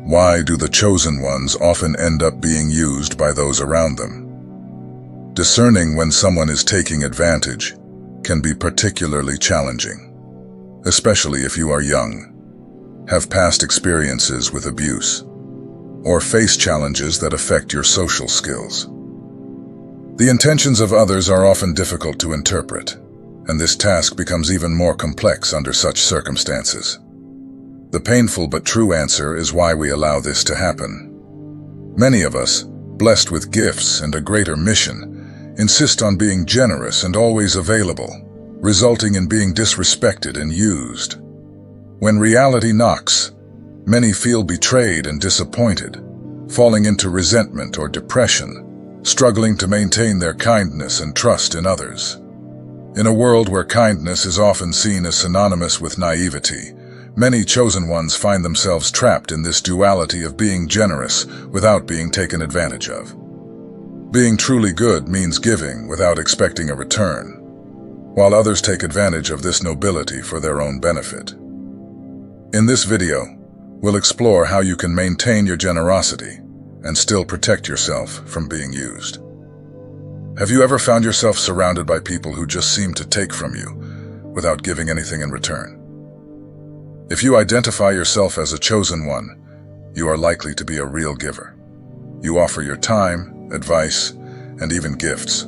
Why do the chosen ones often end up being used by those around them? Discerning when someone is taking advantage can be particularly challenging, especially if you are young, have past experiences with abuse, or face challenges that affect your social skills. The intentions of others are often difficult to interpret, and this task becomes even more complex under such circumstances. The painful but true answer is why we allow this to happen. Many of us, blessed with gifts and a greater mission, insist on being generous and always available, resulting in being disrespected and used. When reality knocks, many feel betrayed and disappointed, falling into resentment or depression, struggling to maintain their kindness and trust in others. In a world where kindness is often seen as synonymous with naivety, many chosen ones find themselves trapped in this duality of being generous without being taken advantage of. Being truly good means giving without expecting a return, while others take advantage of this nobility for their own benefit. In this video, we'll explore how you can maintain your generosity and still protect yourself from being used. Have you ever found yourself surrounded by people who just seem to take from you without giving anything in return? If you identify yourself as a chosen one, you are likely to be a real giver. You offer your time, advice, and even gifts,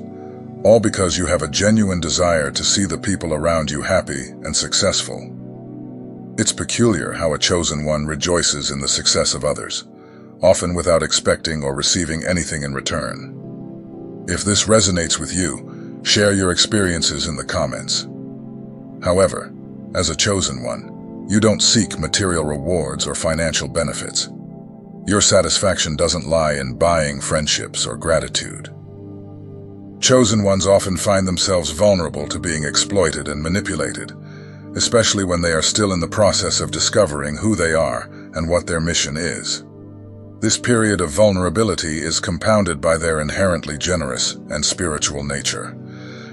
all because you have a genuine desire to see the people around you happy and successful. It's peculiar how a chosen one rejoices in the success of others, often without expecting or receiving anything in return. If this resonates with you, share your experiences in the comments. However, as a chosen one, you don't seek material rewards or financial benefits. Your satisfaction doesn't lie in buying friendships or gratitude. Chosen ones often find themselves vulnerable to being exploited and manipulated, especially when they are still in the process of discovering who they are and what their mission is. This period of vulnerability is compounded by their inherently generous and spiritual nature,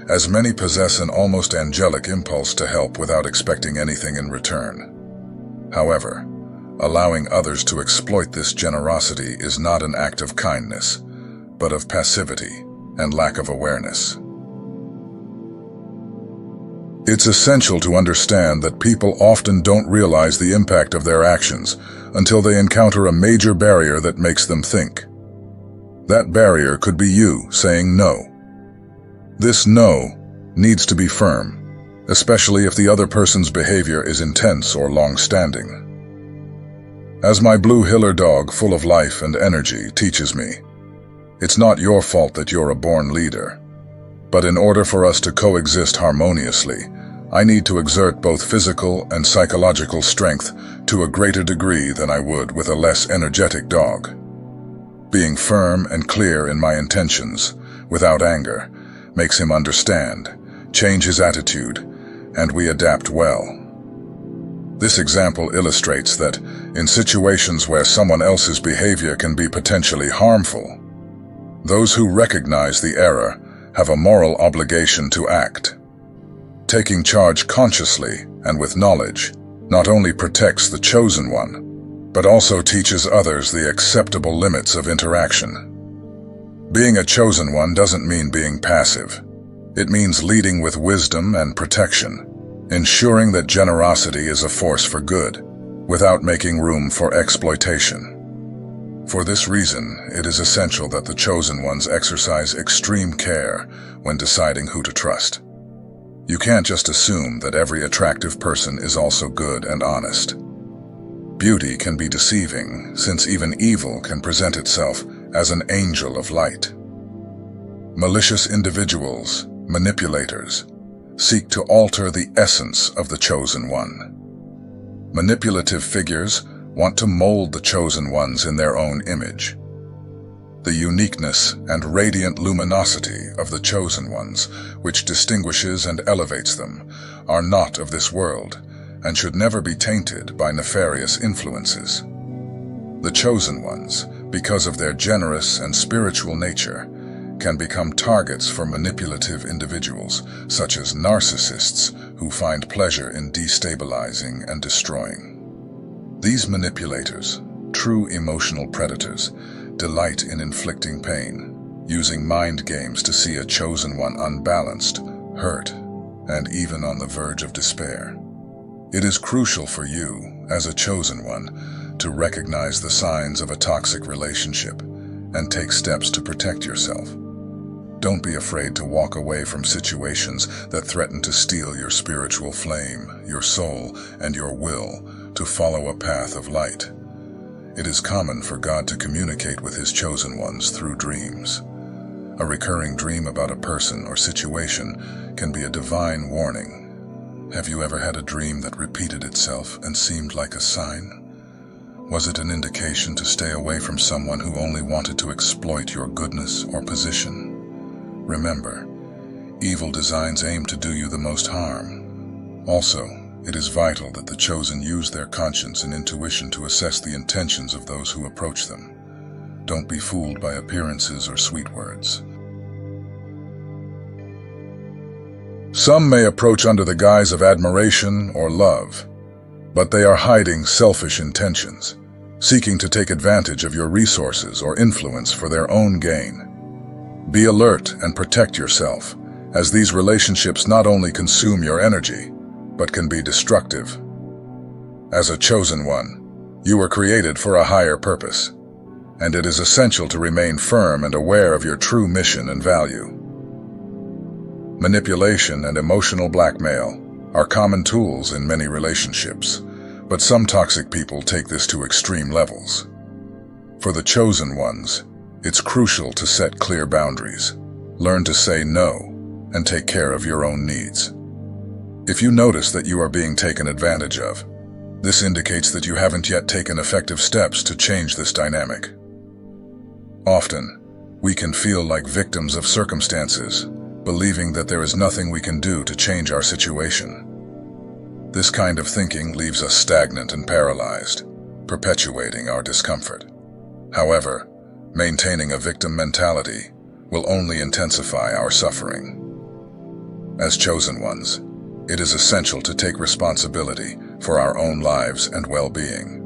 as many possess an almost angelic impulse to help without expecting anything in return. However, allowing others to exploit this generosity is not an act of kindness, but of passivity and lack of awareness. It's essential to understand that people often don't realize the impact of their actions until they encounter a major barrier that makes them think. That barrier could be you saying no. This no needs to be firm, especially if the other person's behavior is intense or long-standing. As my blue Hiller dog, full of life and energy, teaches me, it's not your fault that you're a born leader. But in order for us to coexist harmoniously, I need to exert both physical and psychological strength to a greater degree than I would with a less energetic dog. Being firm and clear in my intentions, without anger, makes him understand, change his attitude, and we adapt well. This example illustrates that in situations where someone else's behavior can be potentially harmful, those who recognize the error have a moral obligation to act. Taking charge consciously and with knowledge not only protects the chosen one, but also teaches others the acceptable limits of interaction. Being a chosen one doesn't mean being passive. It means leading with wisdom and protection, ensuring that generosity is a force for good, without making room for exploitation. For this reason, it is essential that the chosen ones exercise extreme care when deciding who to trust. You can't just assume that every attractive person is also good and honest. Beauty can be deceiving, since even evil can present itself as an angel of light. Malicious individuals, manipulators, seek to alter the essence of the chosen one. Manipulative figures want to mold the chosen ones in their own image. The uniqueness and radiant luminosity of the chosen ones, which distinguishes and elevates them, are not of this world and should never be tainted by nefarious influences. The chosen ones, because of their generous and spiritual nature, can become targets for manipulative individuals, such as narcissists who find pleasure in destabilizing and destroying. These manipulators, True emotional predators delight in inflicting pain, using mind games to see a chosen one unbalanced, hurt, and even on the verge of despair. It is crucial for you, as a chosen one, to recognize the signs of a toxic relationship and take steps to protect yourself. Don't be afraid to walk away from situations that threaten to steal your spiritual flame, your soul, and your will to follow a path of light. It is common for God to communicate with His chosen ones through dreams. A recurring dream about a person or situation can be a divine warning. Have you ever had a dream that repeated itself and seemed like a sign? Was it an indication to stay away from someone who only wanted to exploit your goodness or position? Remember, evil designs aim to do you the most harm. Also, it is vital that the chosen use their conscience and intuition to assess the intentions of those who approach them. Don't be fooled by appearances or sweet words. Some may approach under the guise of admiration or love, but they are hiding selfish intentions, seeking to take advantage of your resources or influence for their own gain. Be alert and protect yourself, as these relationships not only consume your energy, but can be destructive. As a chosen one, you were created for a higher purpose, and it is essential to remain firm and aware of your true mission and value. Manipulation and emotional blackmail are common tools in many relationships, but some toxic people take this to extreme levels. For the chosen ones, it's crucial to set clear boundaries, learn to say no, and take care of your own needs. If you notice that you are being taken advantage of, this indicates that you haven't yet taken effective steps to change this dynamic. Often, we can feel like victims of circumstances, believing that there is nothing we can do to change our situation. This kind of thinking leaves us stagnant and paralyzed, perpetuating our discomfort. However, maintaining a victim mentality will only intensify our suffering. As chosen ones, it is essential to take responsibility for our own lives and well-being.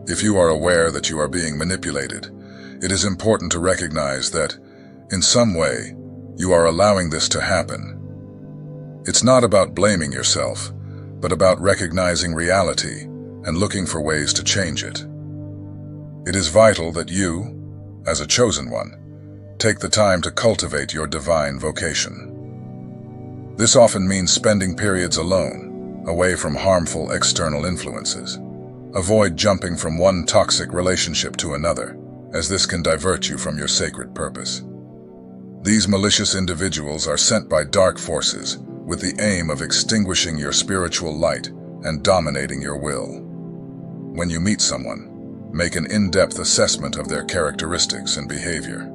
If you are aware that you are being manipulated, it is important to recognize that, in some way, you are allowing this to happen. It's not about blaming yourself, but about recognizing reality and looking for ways to change it. It is vital that you, as a chosen one, take the time to cultivate your divine vocation. This often means spending periods alone, away from harmful external influences. Avoid jumping from one toxic relationship to another, as this can divert you from your sacred purpose. These malicious individuals are sent by dark forces with the aim of extinguishing your spiritual light and dominating your will. When you meet someone, make an in-depth assessment of their characteristics and behavior.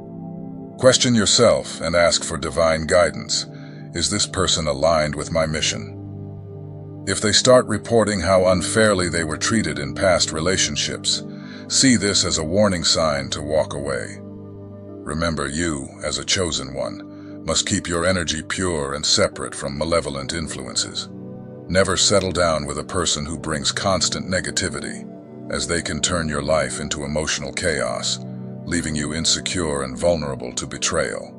Question yourself and ask for divine guidance. Is this person aligned with my mission? If they start reporting how unfairly they were treated in past relationships, see this as a warning sign to walk away. Remember, you, as a chosen one, must keep your energy pure and separate from malevolent influences. Never settle down with a person who brings constant negativity, as they can turn your life into emotional chaos, leaving you insecure and vulnerable to betrayal.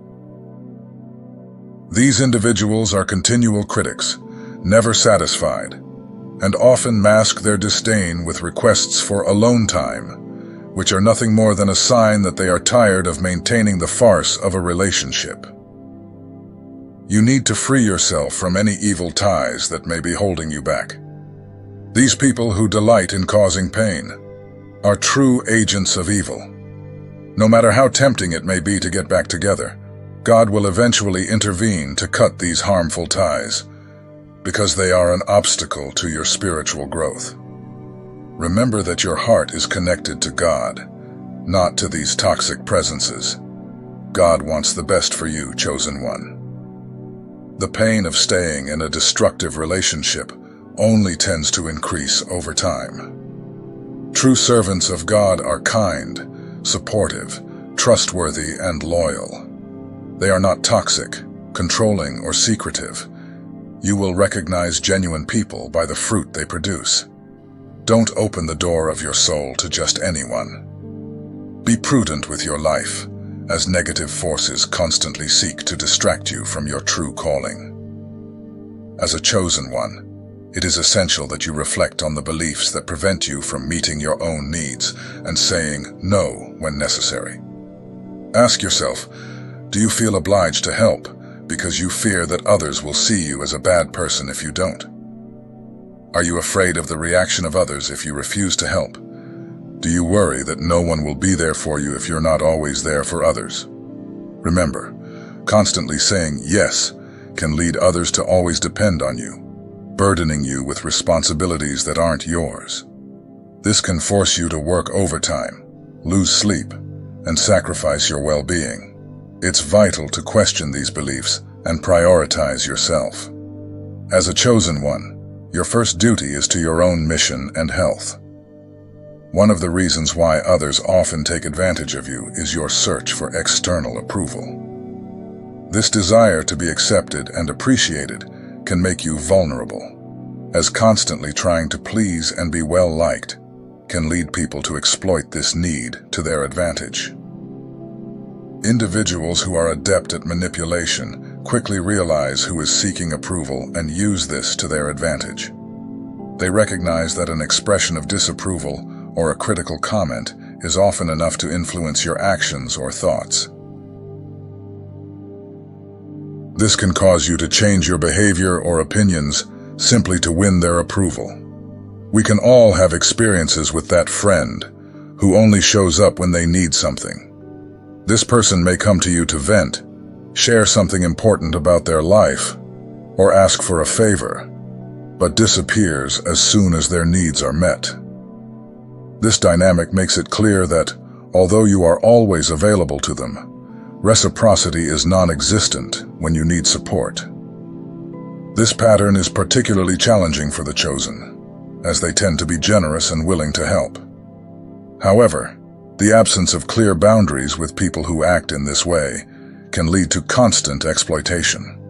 These individuals are continual critics, never satisfied, and often mask their disdain with requests for alone time, which are nothing more than a sign that they are tired of maintaining the farce of a relationship. You need to free yourself from any evil ties that may be holding you back. These people who delight in causing pain are true agents of evil. No matter how tempting it may be to get back together, God will eventually intervene to cut these harmful ties, because they are an obstacle to your spiritual growth. Remember that your heart is connected to God, not to these toxic presences. God wants the best for you, chosen one. The pain of staying in a destructive relationship only tends to increase over time. True servants of God are kind, supportive, trustworthy, and loyal. They are not toxic, controlling, or secretive. You will recognize genuine people by the fruit they produce. Don't open the door of your soul to just anyone. Be prudent with your life, as negative forces constantly seek to distract you from your true calling. As a chosen one, it is essential that you reflect on the beliefs that prevent you from meeting your own needs and saying no when necessary. Ask yourself, do you feel obliged to help because you fear that others will see you as a bad person if you don't? Are you afraid of the reaction of others if you refuse to help? Do you worry that no one will be there for you if you're not always there for others? Remember, constantly saying yes can lead others to always depend on you, burdening you with responsibilities that aren't yours. This can force you to work overtime, lose sleep, and sacrifice your well-being. It's vital to question these beliefs and prioritize yourself. As a chosen one, your first duty is to your own mission and health. One of the reasons why others often take advantage of you is your search for external approval. This desire to be accepted and appreciated can make you vulnerable, as constantly trying to please and be well-liked can lead people to exploit this need to their advantage. Individuals who are adept at manipulation quickly realize who is seeking approval and use this to their advantage. They recognize that an expression of disapproval or a critical comment is often enough to influence your actions or thoughts. This can cause you to change your behavior or opinions simply to win their approval. We can all have experiences with that friend who only shows up when they need something. This person may come to you to vent, share something important about their life, or ask for a favor, but disappears as soon as their needs are met. This dynamic makes it clear that, although you are always available to them, reciprocity is non-existent when you need support. This pattern is particularly challenging for the chosen, as they tend to be generous and willing to help. However, the absence of clear boundaries with people who act in this way can lead to constant exploitation.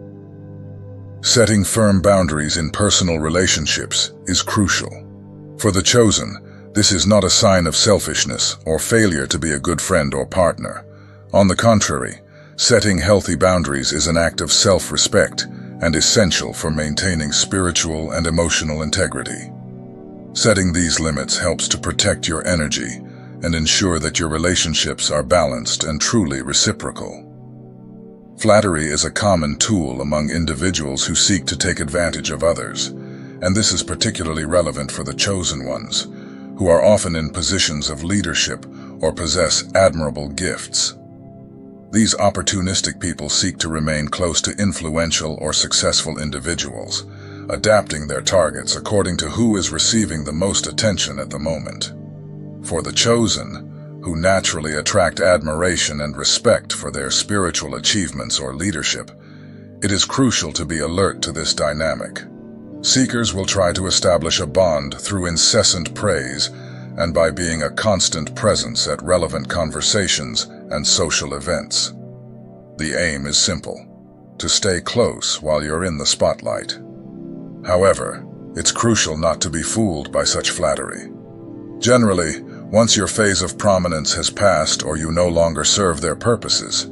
Setting firm boundaries in personal relationships is crucial. For the chosen, this is not a sign of selfishness or failure to be a good friend or partner. On the contrary, setting healthy boundaries is an act of self-respect and essential for maintaining spiritual and emotional integrity. Setting these limits helps to protect your energy and ensure that your relationships are balanced and truly reciprocal. Flattery is a common tool among individuals who seek to take advantage of others, and this is particularly relevant for the chosen ones, who are often in positions of leadership or possess admirable gifts. These opportunistic people seek to remain close to influential or successful individuals, adapting their targets according to who is receiving the most attention at the moment. For the chosen, who naturally attract admiration and respect for their spiritual achievements or leadership, it is crucial to be alert to this dynamic. Seekers will try to establish a bond through incessant praise and by being a constant presence at relevant conversations and social events. The aim is simple: to stay close while you're in the spotlight. However, it's crucial not to be fooled by such flattery. Generally, once your phase of prominence has passed or you no longer serve their purposes,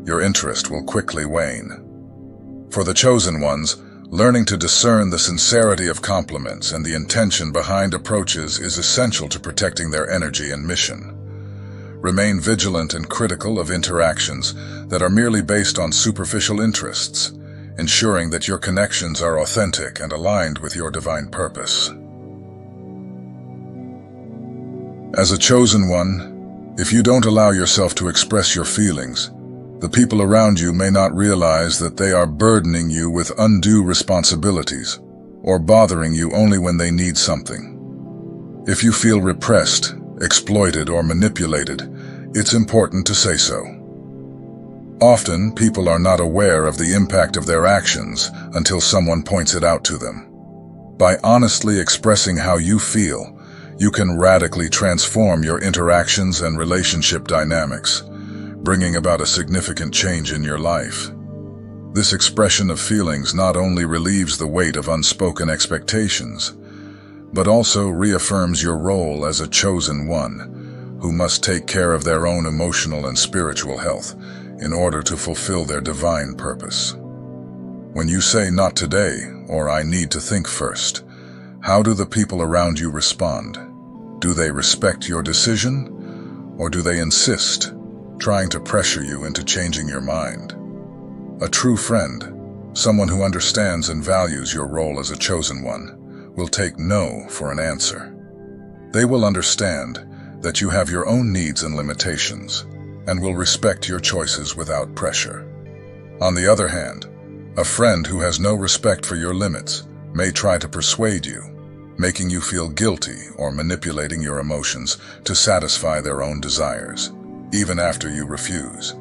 your interest will quickly wane. For the chosen ones, learning to discern the sincerity of compliments and the intention behind approaches is essential to protecting their energy and mission. Remain vigilant and critical of interactions that are merely based on superficial interests, ensuring that your connections are authentic and aligned with your divine purpose. As a chosen one, if you don't allow yourself to express your feelings, the people around you may not realize that they are burdening you with undue responsibilities or bothering you only when they need something. If you feel repressed, exploited, or manipulated, it's important to say so. Often, people are not aware of the impact of their actions until someone points it out to them. By honestly expressing how you feel, you can radically transform your interactions and relationship dynamics, bringing about a significant change in your life. This expression of feelings not only relieves the weight of unspoken expectations, but also reaffirms your role as a chosen one who must take care of their own emotional and spiritual health in order to fulfill their divine purpose. When you say "not today" or "I need to think first," how do the people around you respond? Do they respect your decision, or do they insist, trying to pressure you into changing your mind? A true friend, someone who understands and values your role as a chosen one, will take no for an answer. They will understand that you have your own needs and limitations, and will respect your choices without pressure. On the other hand, a friend who has no respect for your limits may try to persuade you, making you feel guilty or manipulating your emotions to satisfy their own desires, even after you refuse.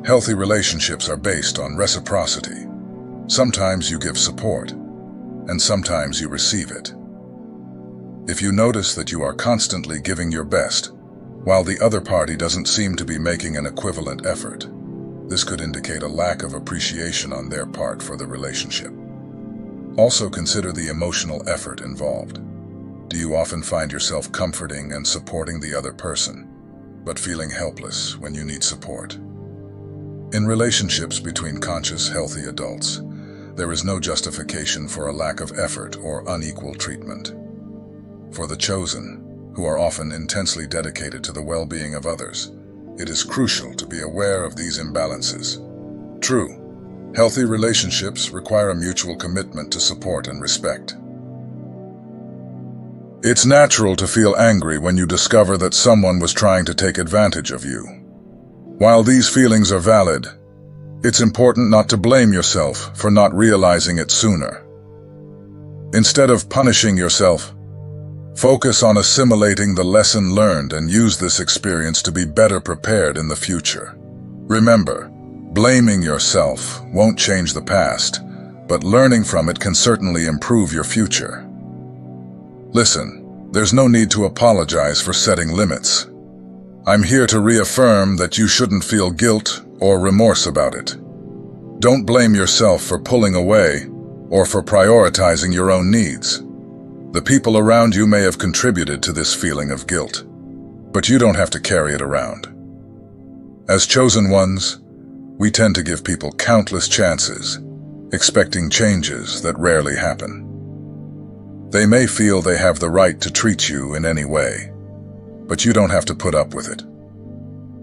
Healthy relationships are based on reciprocity. Sometimes you give support, and sometimes you receive it. If you notice that you are constantly giving your best, while the other party doesn't seem to be making an equivalent effort, this could indicate a lack of appreciation on their part for the relationship. Also consider the emotional effort involved. Do you often find yourself comforting and supporting the other person, but feeling helpless when you need support? In relationships between conscious, healthy adults, there is no justification for a lack of effort or unequal treatment. For the chosen, who are often intensely dedicated to the well-being of others, it is crucial to be aware of these imbalances. True, healthy relationships require a mutual commitment to support and respect. It's natural to feel angry when you discover that someone was trying to take advantage of you. While these feelings are valid, it's important not to blame yourself for not realizing it sooner. Instead of punishing yourself, focus on assimilating the lesson learned and use this experience to be better prepared in the future. Remember, blaming yourself won't change the past, but learning from it can certainly improve your future. Listen, there's no need to apologize for setting limits. I'm here to reaffirm that you shouldn't feel guilt or remorse about it. Don't blame yourself for pulling away or for prioritizing your own needs. The people around you may have contributed to this feeling of guilt, but you don't have to carry it around. As chosen ones, we tend to give people countless chances, expecting changes that rarely happen. They may feel they have the right to treat you in any way, but you don't have to put up with it.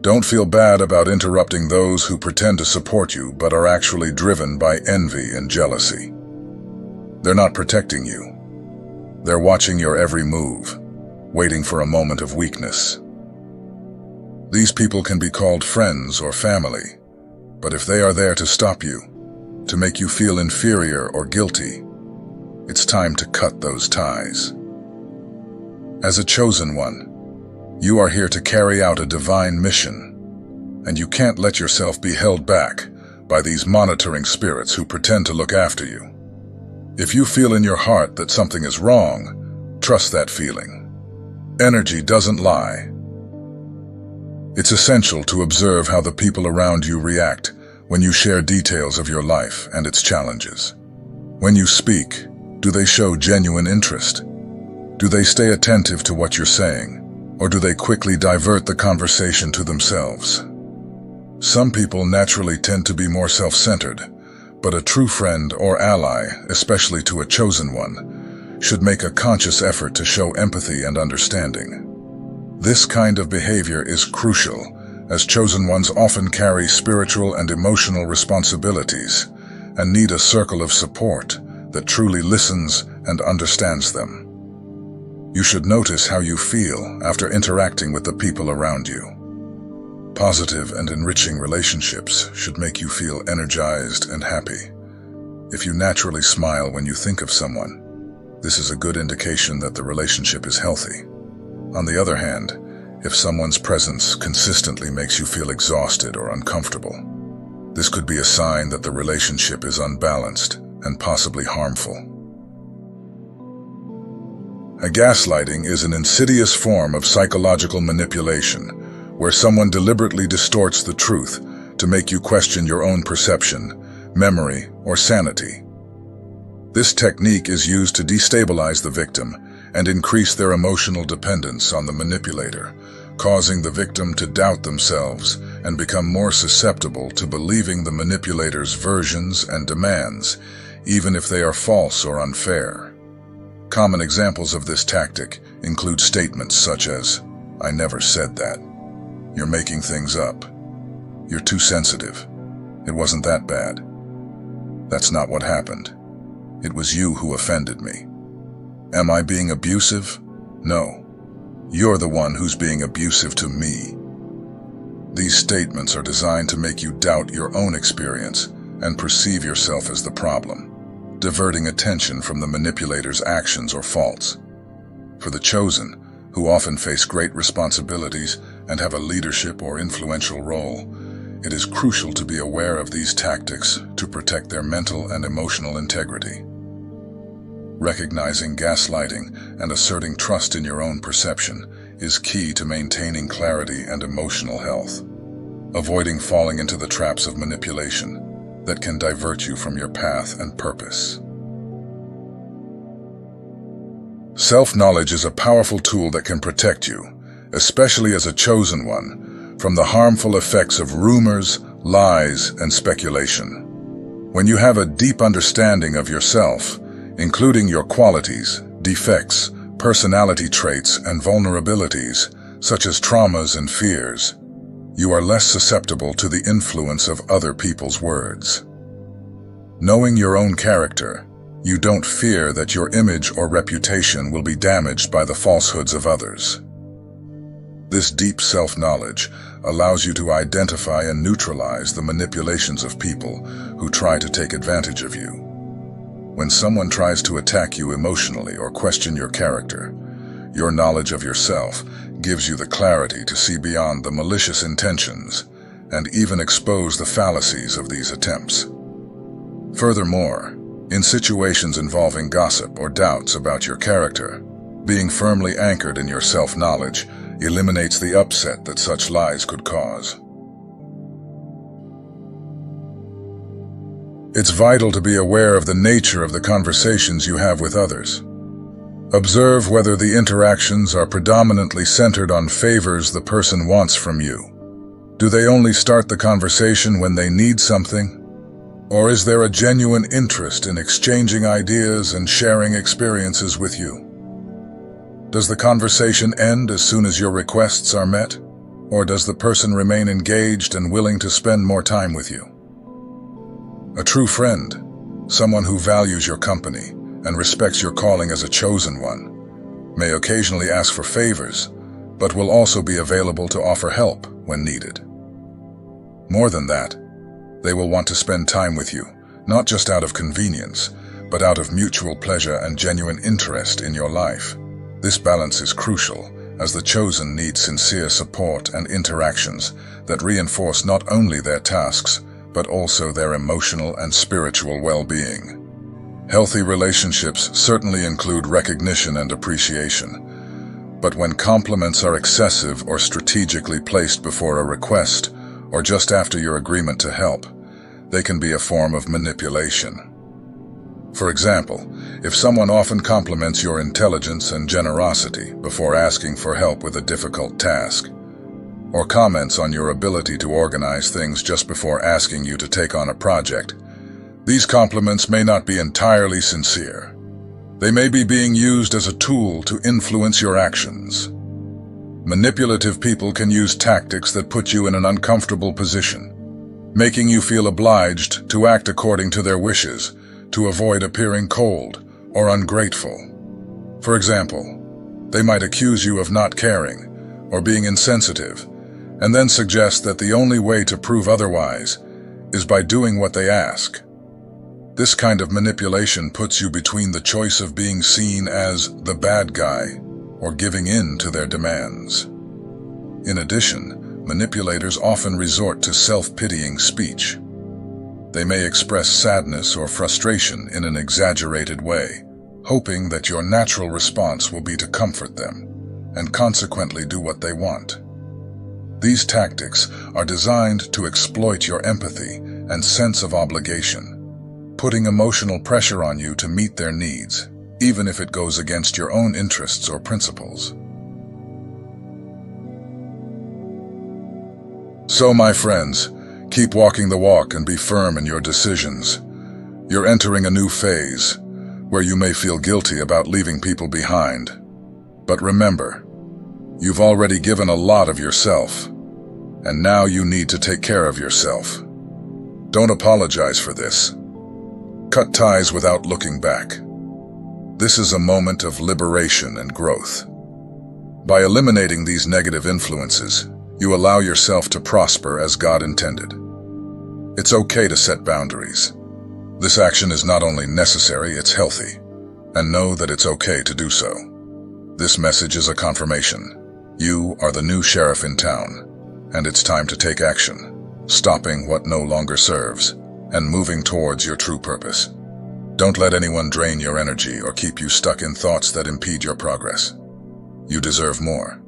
Don't feel bad about interrupting those who pretend to support you but are actually driven by envy and jealousy. They're not protecting you. They're watching your every move, waiting for a moment of weakness. These people can be called friends or family, but if they are there to stop you, to make you feel inferior or guilty, it's time to cut those ties. As a chosen one, you are here to carry out a divine mission, and you can't let yourself be held back by these monitoring spirits who pretend to look after you. If you feel in your heart that something is wrong, trust that feeling. Energy doesn't lie. It's essential to observe how the people around you react when you share details of your life and its challenges. When you speak, do they show genuine interest? Do they stay attentive to what you're saying? Or do they quickly divert the conversation to themselves? Some people naturally tend to be more self-centered, but a true friend or ally, especially to a chosen one, should make a conscious effort to show empathy and understanding. This kind of behavior is crucial, as chosen ones often carry spiritual and emotional responsibilities and need a circle of support that truly listens and understands them. You should notice how you feel after interacting with the people around you. Positive and enriching relationships should make you feel energized and happy. If you naturally smile when you think of someone, this is a good indication that the relationship is healthy. On the other hand, if someone's presence consistently makes you feel exhausted or uncomfortable, this could be a sign that the relationship is unbalanced and possibly harmful. Gaslighting is an insidious form of psychological manipulation, where someone deliberately distorts the truth to make you question your own perception, memory, or sanity. This technique is used to destabilize the victim and increase their emotional dependence on the manipulator, causing the victim to doubt themselves and become more susceptible to believing the manipulator's versions and demands, even if they are false or unfair. Common examples of this tactic include statements such as, "I never said that," "You're making things up," "You're too sensitive," "It wasn't that bad," "That's not what happened," "It was you who offended me," "Am I being abusive?" "No, you're the one who's being abusive to me." These statements are designed to make you doubt your own experience and perceive yourself as the problem, diverting attention from the manipulator's actions or faults. For the chosen, who often face great responsibilities and have a leadership or influential role, it is crucial to be aware of these tactics to protect their mental and emotional integrity. Recognizing gaslighting and asserting trust in your own perception is key to maintaining clarity and emotional health, avoiding falling into the traps of manipulation that can divert you from your path and purpose. Self-knowledge is a powerful tool that can protect you, especially as a chosen one, from the harmful effects of rumors, lies, and speculation. When you have a deep understanding of yourself, including your qualities, defects, personality traits, and vulnerabilities, such as traumas and fears, you are less susceptible to the influence of other people's words. Knowing your own character, you don't fear that your image or reputation will be damaged by the falsehoods of others. This deep self-knowledge allows you to identify and neutralize the manipulations of people who try to take advantage of you. When someone tries to attack you emotionally or question your character, your knowledge of yourself gives you the clarity to see beyond the malicious intentions and even expose the fallacies of these attempts. Furthermore, in situations involving gossip or doubts about your character, being firmly anchored in your self-knowledge eliminates the upset that such lies could cause. It's vital to be aware of the nature of the conversations you have with others. Observe whether the interactions are predominantly centered on favors the person wants from you. Do they only start the conversation when they need something? Or is there a genuine interest in exchanging ideas and sharing experiences with you? Does the conversation end as soon as your requests are met? Or does the person remain engaged and willing to spend more time with you? A true friend, someone who values your company and respects your calling as a chosen one, may occasionally ask for favors, but will also be available to offer help when needed. More than that, they will want to spend time with you, not just out of convenience, but out of mutual pleasure and genuine interest in your life. This balance is crucial, as the chosen need sincere support and interactions that reinforce not only their tasks, but also their emotional and spiritual well-being. Healthy relationships certainly include recognition and appreciation, but when compliments are excessive or strategically placed before a request, or just after your agreement to help, they can be a form of manipulation. For example, if someone often compliments your intelligence and generosity before asking for help with a difficult task, or comments on your ability to organize things just before asking you to take on a project, these compliments may not be entirely sincere. They may be being used as a tool to influence your actions. Manipulative people can use tactics that put you in an uncomfortable position, making you feel obliged to act according to their wishes to avoid appearing cold or ungrateful. For example, they might accuse you of not caring or being insensitive, and then suggest that the only way to prove otherwise is by doing what they ask. This kind of manipulation puts you between the choice of being seen as the bad guy or giving in to their demands. In addition, manipulators often resort to self-pitying speech. They may express sadness or frustration in an exaggerated way, hoping that your natural response will be to comfort them and consequently do what they want. These tactics are designed to exploit your empathy and sense of obligation, putting emotional pressure on you to meet their needs, even if it goes against your own interests or principles. So, my friends, keep walking the walk and be firm in your decisions. You're entering a new phase, where you may feel guilty about leaving people behind. But remember, you've already given a lot of yourself, and now you need to take care of yourself. Don't apologize for this. Cut ties without looking back. This is a moment of liberation and growth. By eliminating these negative influences, you allow yourself to prosper as God intended. It's okay to set boundaries. This action is not only necessary, it's healthy. And know that it's okay to do so. This message is a confirmation. You are the new sheriff in town, and it's time to take action, stopping what no longer serves, and moving towards your true purpose. Don't let anyone drain your energy or keep you stuck in thoughts that impede your progress. You deserve more.